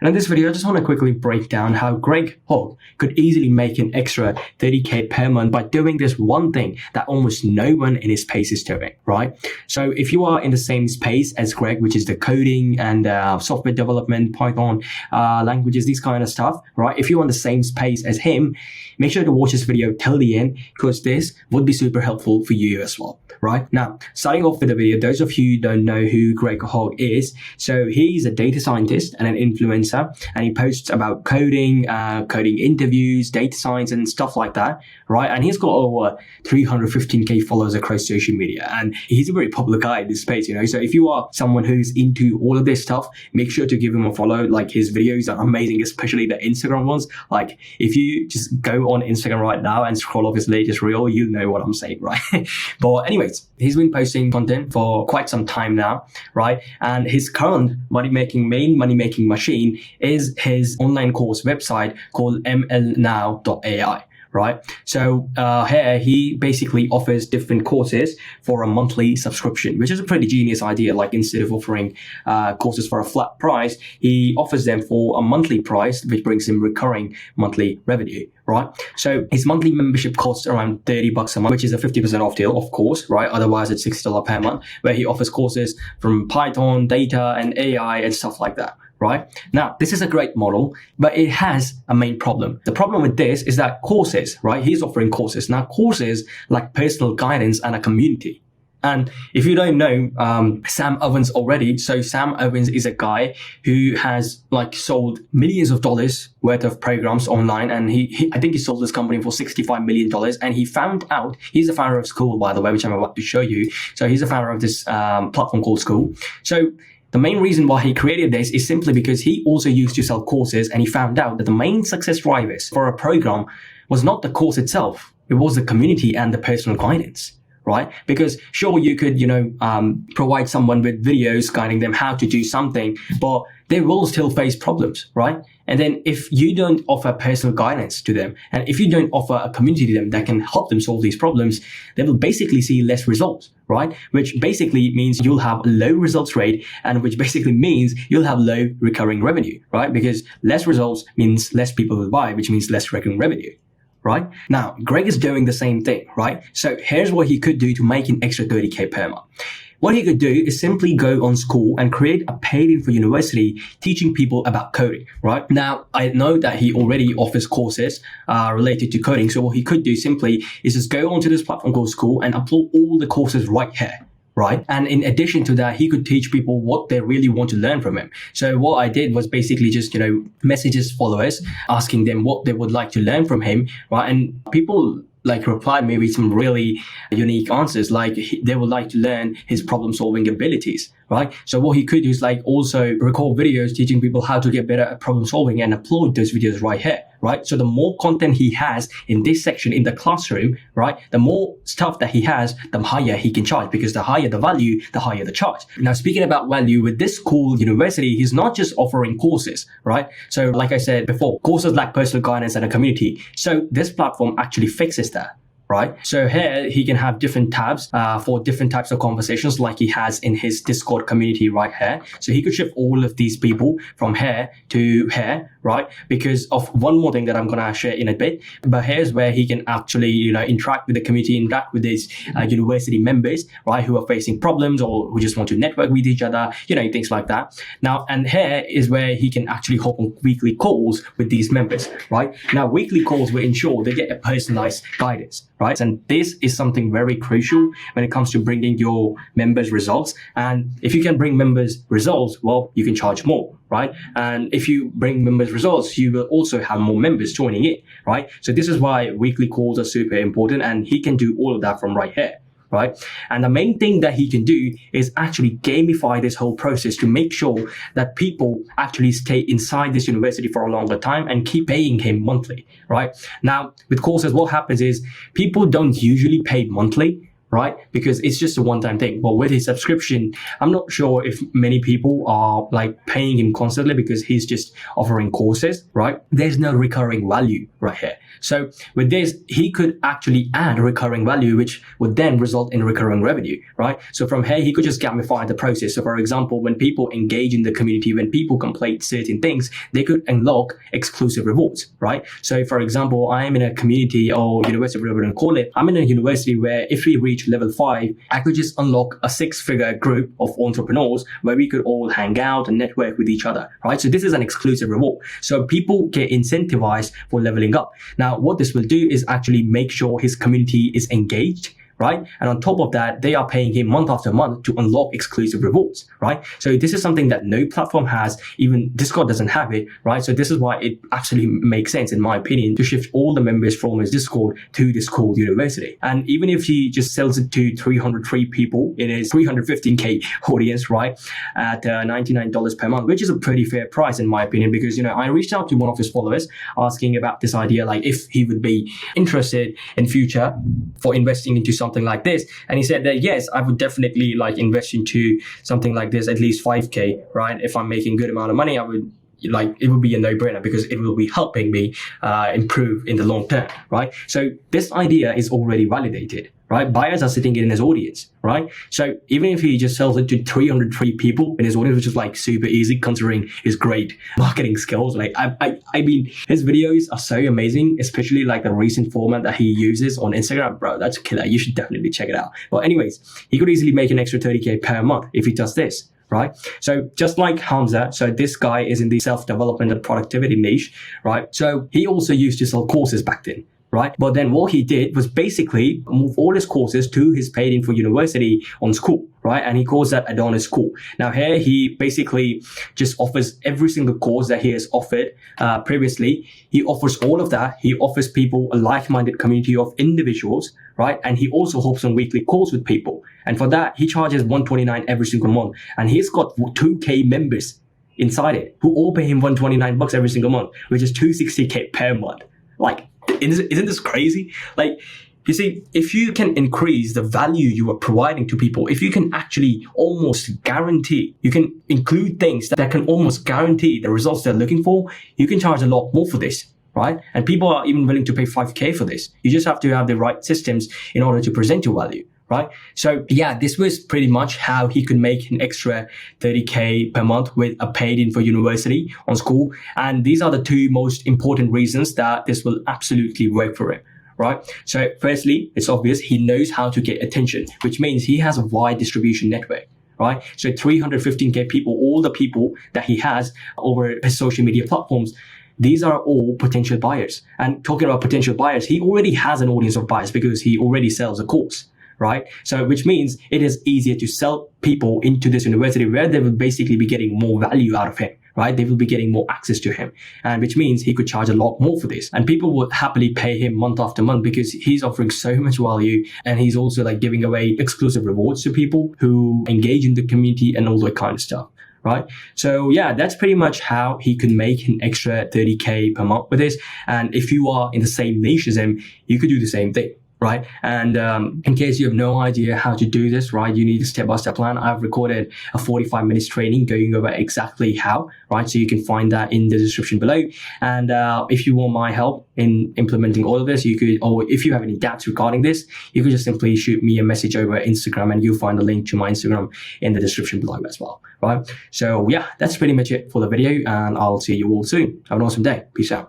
And in this video, I just want to quickly break down how Greg Hogg could easily make an extra 30K per month by doing this one thing that almost no one in his space is doing, right? So if you are in the same space as Greg, which is the coding and software development, Python, languages, these kind of stuff, right? If you're on the same space as him, make sure to watch this video till the end because this would be super helpful for you as well, right? Now, starting off with the video, those of you who don't know who Greg Hogg is, so he's a data scientist and an influencer, and he posts about coding, coding interviews, data science and stuff like that, right? And he's got over 315K followers across social media, and he's a very popular guy in this space, you know? So if you are someone who's into all of this stuff, make sure to give him a follow. Like, his videos are amazing, especially the Instagram ones. Like, if you just go on Instagram right now and scroll off his latest reel, you know what I'm saying, right? But anyways, he's been posting content for quite some time now, right? And his current main money-making machine is his online course website called mlnow.ai. Right. So here he basically offers different courses for a monthly subscription, which is a pretty genius idea. Like, instead of offering courses for a flat price, he offers them for a monthly price, which brings him recurring monthly revenue. Right. So his monthly membership costs around $30 a month, which is a 50% off deal, of course. Right. Otherwise, it's $60 per month, where he offers courses from Python, data, and AI and stuff like that. Right? Now, this is a great model, but it has a main problem. The problem with this is that courses, right? He's offering courses. Now, courses like personal guidance and a community. And if you don't know Sam Ovens already, so Sam Ovens is a guy who has sold millions of dollars worth of programs online, and I think he sold this company for $65 million. And he found out, he's the founder of Skool, by the way, which I'm about to show you. So he's the founder of this platform called Skool. So the main reason why he created this is simply because he also used to sell courses, and he found out that the main success drivers for a program was not the course itself. It was the community and the personal guidance, right? Because sure, you could, provide someone with videos guiding them how to do something, but they will still face problems, right? And then if you don't offer personal guidance to them, and if you don't offer a community to them that can help them solve these problems, they will basically see less results, right? Which basically means you'll have a low results rate, and which basically means you'll have low recurring revenue, right? Because less results means less people will buy, which means less recurring revenue. Right? Now, Greg is doing the same thing, right? So here's what he could do to make an extra 30K per month. What he could do is simply go on Skool and create a paid info university teaching people about coding, right? Now, I know that he already offers courses related to coding. So what he could do simply is just go onto this platform called Skool and upload all the courses right here. Right. And in addition to that, he could teach people what they really want to learn from him. So what I did was basically just, message his followers, asking them what they would like to learn from him. Right. And people replied maybe some really unique answers, like they would like to learn his problem solving abilities, right? So what he could do is also record videos teaching people how to get better at problem solving and upload those videos right here, right? So the more content he has in this section in the classroom, right, the more stuff that he has, the higher he can charge, because the higher the value, the higher the charge. Now, speaking about value, with this Skool university, he's not just offering courses, right? So like I said before, courses like personal guidance and a community. So this platform actually fixes that. Right. So here he can have different tabs for different types of conversations, like he has in his Discord community right here. So he could shift all of these people from here to here, right? Because of one more thing that I'm going to share in a bit. But here's where he can actually, interact with the community, interact with his university members, right, who are facing problems or who just want to network with each other, things like that. Now, and here is where he can actually hop on weekly calls with these members, right? Now, weekly calls will ensure they get a personalized guidance, right? And this is something very crucial when it comes to bringing your members results. And if you can bring members results, well, you can charge more, right? And if you bring members results, you will also have more members joining it, right? So this is why weekly calls are super important, and he can do all of that from right here. Right? And the main thing that he can do is actually gamify this whole process to make sure that people actually stay inside this university for a longer time and keep paying him monthly, right? Now, with courses, what happens is people don't usually pay monthly, right? Because it's just a one-time thing. But with his subscription, I'm not sure if many people are like paying him constantly because he's just offering courses, right? There's no recurring value right here. So with this, he could actually add recurring value, which would then result in recurring revenue, right? So from here, he could just gamify the process. So for example, when people engage in the community, when people complete certain things, they could unlock exclusive rewards, right? So for example, I am in a community or university, whatever you call it. I'm in a university where if we reach level 5, I could just unlock a 6-figure group of entrepreneurs where we could all hang out and network with each other, right? So this is an exclusive reward. So people get incentivized for leveling up. Now, what this will do is actually make sure his community is engaged, right? And on top of that, they are paying him month after month to unlock exclusive rewards, right? So this is something that no platform has, even Discord doesn't have it, right? So this is why it actually makes sense, in my opinion, to shift all the members from his Discord to the Skool University. And even if he just sells it to 303 people in his 315K audience, right, at $99 per month, which is a pretty fair price, in my opinion, because, I reached out to one of his followers asking about this idea, like if he would be interested in future for investing into something like this, and he said that yes, I would definitely like invest into something like this, at least 5K, right? If I'm making good amount of money, I would it would be a no-brainer because it will be helping me improve in the long term, right? So this idea is already validated, right? Buyers are sitting in his audience, right? So even if he just sells it to 303 people in his audience, which is like super easy considering his great marketing skills, like I mean, his videos are so amazing, especially like the recent format that he uses on Instagram, bro, that's killer. You should definitely check it out. But anyways, he could easily make an extra 30K per month if he does this, right? So just like Hamza, so this guy is in the self-development and productivity niche, right? So he also used to sell courses back then, right? But then what he did was basically move all his courses to his paid info university on Skool, right? And he calls that Adonis Skool. Now here he basically just offers every single course that he has offered previously. He offers all of that. He offers people a like-minded community of individuals, right? And he also hops on weekly calls with people. And for that, he charges $129 every single month. And he's got 2K members inside it who all pay him $129 every single month, which is $260K per month. Like, isn't this crazy? Like, you see, if you can increase the value you are providing to people, if you can actually almost guarantee, you can include things that can almost guarantee the results they're looking for, you can charge a lot more for this, right? And people are even willing to pay 5K for this. You just have to have the right systems in order to present your value, right? So yeah, this was pretty much how he could make an extra 30K per month with a paid info university on Skool. And these are the two most important reasons that this will absolutely work for him, right? So firstly, it's obvious he knows how to get attention, which means he has a wide distribution network, right? So 315K people, all the people that he has over his social media platforms, these are all potential buyers. And talking about potential buyers, he already has an audience of buyers because he already sells a course, right? So which means it is easier to sell people into this university where they will basically be getting more value out of him, right? They will be getting more access to him, and which means he could charge a lot more for this. And people would happily pay him month after month because he's offering so much value, and he's also like giving away exclusive rewards to people who engage in the community and all that kind of stuff, right? So yeah, that's pretty much how he could make an extra 30K per month with this. And if you are in the same niche as him, you could do the same thing, right? And in case you have no idea how to do this, right, you need a step-by-step plan. I've recorded a 45 minutes training going over exactly how, right? So you can find that in the description below. And if you want my help in implementing all of this, you could, or if you have any doubts regarding this, you could just simply shoot me a message over Instagram, and you'll find the link to my Instagram in the description below as well, right? So yeah, that's pretty much it for the video, and I'll see you all soon. Have an awesome day. Peace out.